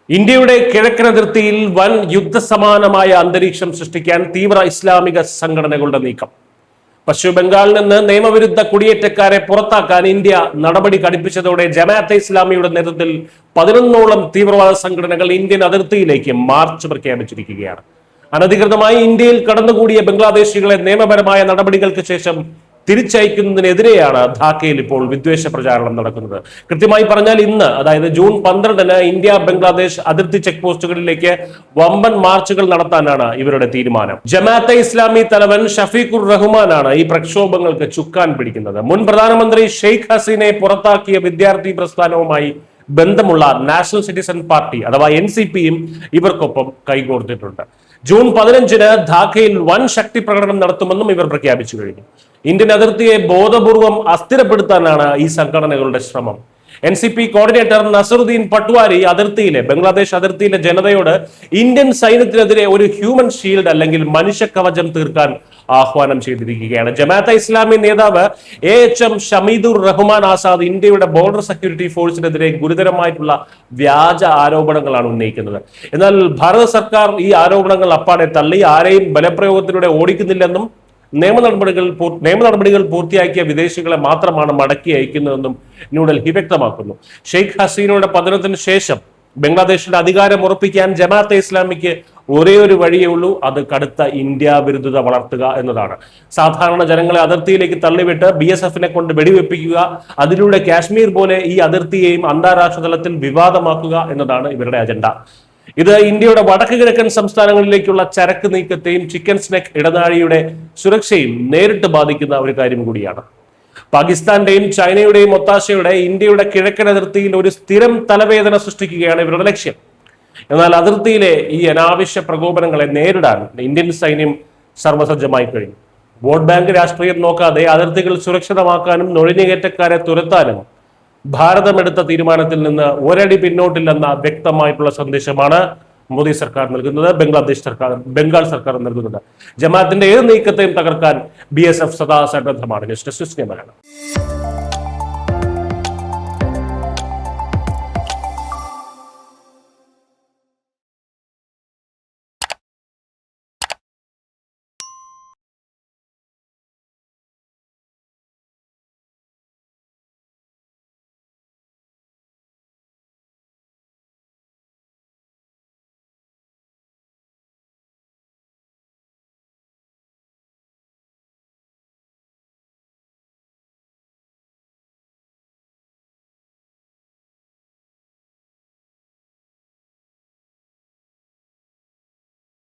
ഇന്ത്യയുടെ കിഴക്കൻ അതിർത്തിയിൽ വൻ യുദ്ധസമാനമായ അന്തരീക്ഷം സൃഷ്ടിക്കാൻ തീവ്ര ഇസ്ലാമിക സംഘടനകളുടെ നീക്കം. പശ്ചിമ ബംഗാളിൽ നിന്ന് നിയമവിരുദ്ധ കുടിയേറ്റക്കാരെ പുറത്താക്കാൻ ഇന്ത്യ നടപടി കടുപ്പിച്ചതോടെ ജമാഅത്തെ ഇസ്ലാമിയുടെ നേതൃത്വത്തിൽ 11ഓളം തീവ്രവാദ സംഘടനകൾ ഇന്ത്യൻ അതിർത്തിയിലേക്ക് മാർച്ച് പ്രഖ്യാപിച്ചിരിക്കുകയാണ്. അനധികൃതമായി ഇന്ത്യയിൽ കടന്നുകൂടിയ ബംഗ്ലാദേശികളെ നിയമപരമായ നടപടികൾക്ക് ശേഷം തിരിച്ചയക്കുന്നതിനെതിരെയാണ് ധാക്കയിൽ ഇപ്പോൾ വിദ്വേഷ പ്രചാരണം നടക്കുന്നത്. കൃത്യമായി പറഞ്ഞാൽ ഇന്ന്, അതായത് ജൂൺ 12-ന് ഇന്ത്യ ബംഗ്ലാദേശ് അതിർത്തി ചെക്ക് പോസ്റ്റുകളിലേക്ക് വമ്പൻ മാർച്ചുകൾ നടത്താനാണ് ഇവരുടെ തീരുമാനം. ജമാഅത്തെ ഇസ്ലാമി തലവൻ ഷഫീഖുർ റഹ്മാനാണ് ഈ പ്രക്ഷോഭങ്ങൾക്ക് ചുക്കാൻ പിടിക്കുന്നത്. മുൻ പ്രധാനമന്ത്രി ഷെയ്ഖ് ഹസീനയെ പുറത്താക്കിയ വിദ്യാർത്ഥി പ്രസ്ഥാനവുമായി ബന്ധമുള്ള നാഷണൽ സിറ്റിസൺ പാർട്ടി അഥവാ NCPയും ഇവർക്കൊപ്പം കൈകോർത്തിട്ടുണ്ട്. ജൂൺ 15-ന് ധാക്കയിൽ വൻ ശക്തി പ്രകടനം നടത്തുമെന്നും ഇവർ പ്രഖ്യാപിച്ചു കഴിഞ്ഞു. ഇന്ത്യൻ അതിർത്തിയെ ബോധപൂർവം അസ്ഥിരപ്പെടുത്താനാണ് ഈ സംഘടനകളുടെ ശ്രമം. NCP കോർഡിനേറ്റർ നസറുദ്ദീൻ പട്വാരി ബംഗ്ലാദേശ് അതിർത്തിയിലെ ജനതയോട് ഇന്ത്യൻ സൈന്യത്തിനെതിരെ ഒരു ഹ്യൂമൻ ഷീൽഡ് അല്ലെങ്കിൽ മനുഷ്യ കവചം തീർക്കാൻ ആഹ്വാനം ചെയ്തിരിക്കുകയാണ്. ജമാഅത്തെ ഇസ്ലാമി നേതാവ് AHM ഷമീദുർ റഹ്മാൻ ആസാദ് ഇന്ത്യയുടെ ബോർഡർ സെക്യൂരിറ്റി ഫോഴ്സിനെതിരെ ഗുരുതരമായിട്ടുള്ള വ്യാജ ആരോപണങ്ങളാണ് ഉന്നയിക്കുന്നത്. എന്നാൽ ഭാരത സർക്കാർ ഈ ആരോപണങ്ങൾ അപ്പാടെ തള്ളി ആരെയും ബലപ്രയോഗത്തിലൂടെ ഓടിക്കുന്നില്ലെന്നും നിയമ നടപടികൾ പൂർത്തിയാക്കിയ വിദേശികളെ മാത്രമാണ് മടക്കി അയക്കുന്നതെന്നും ന്യൂഡൽഹി വ്യക്തമാക്കുന്നു. ഷെയ്ഖ് ഹസീനയുടെ പതനത്തിന് ശേഷം ബംഗ്ലാദേശിന്റെ അധികാരം ഉറപ്പിക്കാൻ ജമാഅത്തെ ഇസ്ലാമിക്ക് ഒരേ ഒരു വഴിയേ ഉള്ളൂ, അത് കടുത്ത ഇന്ത്യ വിരുദ്ധത വളർത്തുക എന്നതാണ്. സാധാരണ ജനങ്ങളെ അതിർത്തിയിലേക്ക് തള്ളിവിട്ട് BSFനെ കൊണ്ട് വെടിവെപ്പിക്കുക, അതിലൂടെ കാശ്മീർ പോലെ ഈ അതിർത്തിയെയും അന്താരാഷ്ട്ര തലത്തിൽ വിവാദമാക്കുക എന്നതാണ് ഇവരുടെ അജണ്ട. ഇത് ഇന്ത്യയുടെ വടക്ക് കിഴക്കൻ സംസ്ഥാനങ്ങളിലേക്കുള്ള ചരക്ക് നീക്കത്തെയും ചിക്കൻ സ്നെക്ക് ഇടനാഴിയുടെ സുരക്ഷയും നേരിട്ട് ബാധിക്കുന്ന ഒരു കാര്യം കൂടിയാണ്. പാകിസ്ഥാന്റെയും ചൈനയുടെയും ഒത്താശയോടെ ഇന്ത്യയുടെ കിഴക്കൻ അതിർത്തിയിൽ ഒരു സ്ഥിരം തലവേദന സൃഷ്ടിക്കുകയാണ് ഇവരുടെ ലക്ഷ്യം. എന്നാൽ അതിർത്തിയിലെ ഈ അനാവശ്യ പ്രകോപനങ്ങളെ നേരിടാൻ ഇന്ത്യൻ സൈന്യം സർവസജ്ജമായി കഴിഞ്ഞു. വോട്ട് ബാങ്ക് രാഷ്ട്രീയം നോക്കാതെ അതിർത്തികൾ സുരക്ഷിതമാക്കാനും നുഴഞ്ഞുകയറ്റക്കാരെ തുരത്താനും ഭാരതം എടുത്ത തീരുമാനത്തിൽ നിന്ന് ഒരടി പിന്നോട്ടില്ലെന്ന വ്യക്തമായിട്ടുള്ള സന്ദേശമാണ് മോദി സർക്കാർ നൽകുന്നത്, ബംഗാൾ സർക്കാർ നൽകുന്നത്. ജമാഅത്തിന്റെ ഏത് നീക്കത്തെയും തകർക്കാൻ BSF സദാ സന്നദ്ധമാണ്. News desk Malayalam.